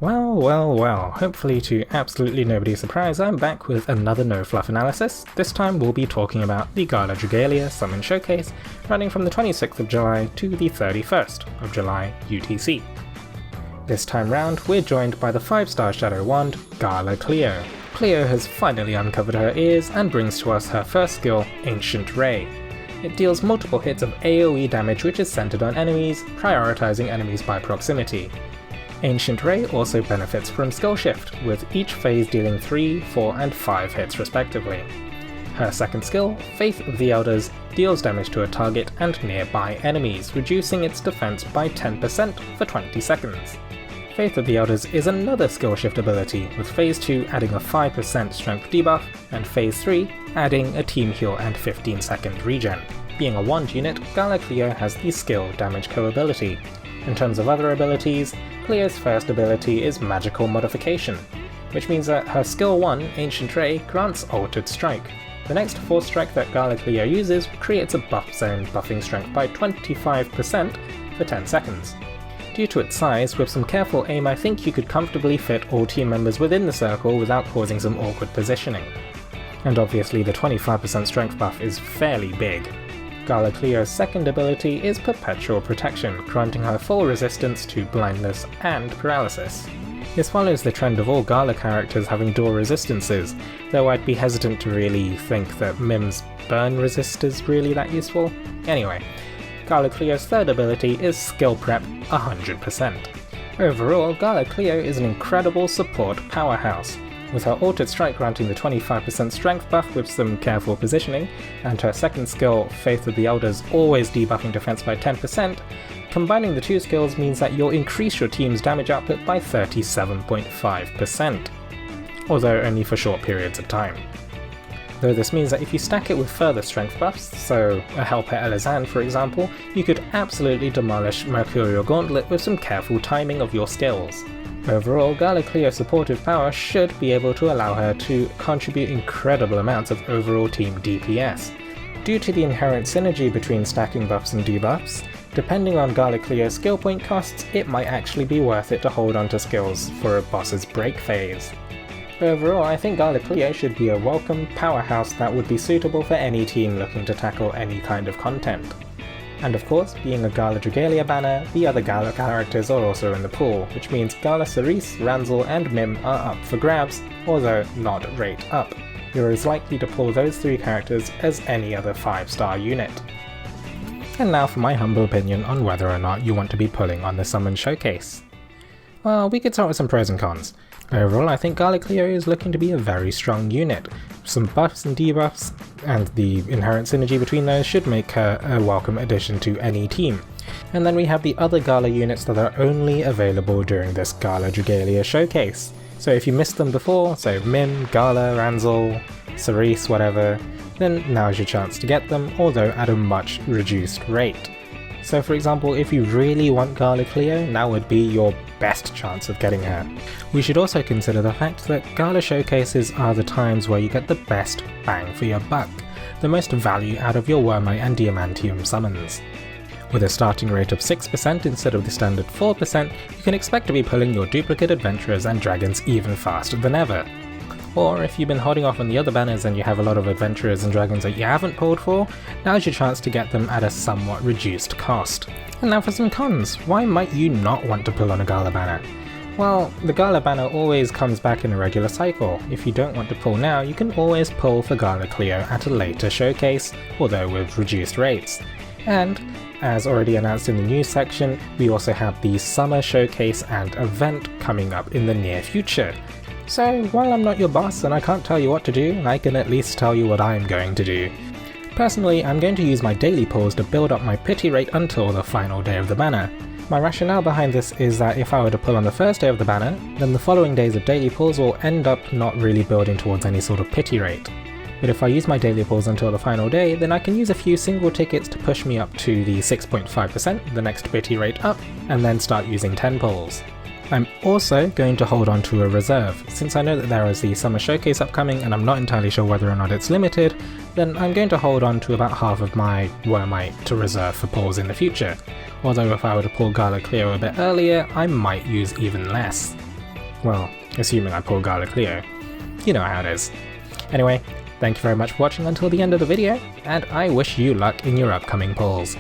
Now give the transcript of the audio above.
Well, hopefully to absolutely nobody's surprise, I'm back with another no-fluff analysis. This time we'll be talking about the Gala Dragalia Summon Showcase, running from the 26th of July to the 31st of July UTC. This time round, we're joined by the 5-star Shadow Wand, Gala Cleo. Cleo has finally uncovered her ears and brings to us her first skill, Ancient Ray. It deals multiple hits of AoE damage which is centered on enemies, prioritizing enemies by proximity. Ancient Ray also benefits from skill shift, with each phase dealing 3, 4 and 5 hits respectively. Her second skill, Faith of the Elders, deals damage to a target and nearby enemies, reducing its defense by 10% for 20 seconds. Faith of the Elders is another skill shift ability, with phase 2 adding a 5% strength debuff, and phase 3 adding a team heal and 15-second regen. Being a wand unit, Gala Cleo has the skill damage co-ability. In terms of other abilities, Cleo's first ability is Magical Modification, which means that her skill 1, Ancient Ray, grants Altered Strike. The next Force Strike that Gala Cleo uses creates a buff zone, buffing strength by 25% for 10 seconds. Due to its size, with some careful aim I think you could comfortably fit all team members within the circle without causing some awkward positioning. And obviously the 25% strength buff is fairly big. Gala Cleo's second ability is Perpetual Protection, granting her full resistance to blindness and paralysis. This follows the trend of all Gala characters having dual resistances, though I'd be hesitant to really think that Mym's burn resist is really that useful. Anyway, Gala Cleo's third ability is Skill Prep 100%. Overall, Gala Cleo is an incredible support powerhouse, with her Altered Strike granting the 25% strength buff with some careful positioning, and her second skill, Faith of the Elders, always debuffing defense by 10%, combining the two skills means that you'll increase your team's damage output by 37.5%, although only for short periods of time. Though this means that if you stack it with further strength buffs, so a Helper Elizan for example, you could absolutely demolish Mercurial Gauntlet with some careful timing of your skills. Overall, Gala Cleo's supportive power should be able to allow her to contribute incredible amounts of overall team DPS. Due to the inherent synergy between stacking buffs and debuffs, depending on Gala Cleo's skill point costs, it might actually be worth it to hold onto skills for a boss's break phase. Overall, I think Gala Cleo should be a welcome powerhouse that would be suitable for any team looking to tackle any kind of content. And of course, being a Gala Dragalia banner, the other Gala characters are also in the pool, which means Gala Sarisse, Ranzal and Mym are up for grabs, although not rate up. You're as likely to pull those 3 characters as any other 5-star unit. And now for my humble opinion on whether or not you want to be pulling on the Summon Showcase. Well, we could start with some pros and cons. Overall, I think Gala Cleo is looking to be a very strong unit. Some buffs and debuffs, and the inherent synergy between those should make her a welcome addition to any team. And then we have the other Gala units that are only available during this Gala Dragalia Showcase. So if you missed them before, so Mym, Gala, Ranzal, Sarisse, whatever, then now's your chance to get them, although at a much reduced rate. So for example, if you really want Gala Cleo, now would be your best chance of getting her. We should also consider the fact that Gala Showcases are the times where you get the best bang for your buck, the most value out of your Wormite and Diamantium summons. With a starting rate of 6% instead of the standard 4%, you can expect to be pulling your duplicate adventurers and dragons even faster than ever. Or if you've been holding off on the other banners and you have a lot of adventurers and dragons that you haven't pulled for, now's your chance to get them at a somewhat reduced cost. And now for some cons. Why might you not want to pull on a Gala banner? Well, the Gala banner always comes back in a regular cycle. If you don't want to pull now, you can always pull for Gala Cleo at a later showcase, although with reduced rates. And, as already announced in the news section, we also have the Summer Showcase and event coming up in the near future. So while I'm not your boss and I can't tell you what to do, I can at least tell you what I'm going to do. Personally, I'm going to use my daily pulls to build up my pity rate until the final day of the banner. My rationale behind this is that if I were to pull on the first day of the banner, then the following days of daily pulls will end up not really building towards any sort of pity rate. But if I use my daily pulls until the final day, then I can use a few single tickets to push me up to the 6.5%, the next pity rate up, and then start using 10 pulls. I'm also going to hold on to a reserve. Since I know that there is the Summer Showcase upcoming and I'm not entirely sure whether or not it's limited, then I'm going to hold on to about half of my Wormite to reserve for pulls in the future. Although if I were to pull Gala Cleo a bit earlier, I might use even less. Well, assuming I pull Gala Cleo. You know how it is. Anyway, thank you very much for watching until the end of the video, and I wish you luck in your upcoming pulls.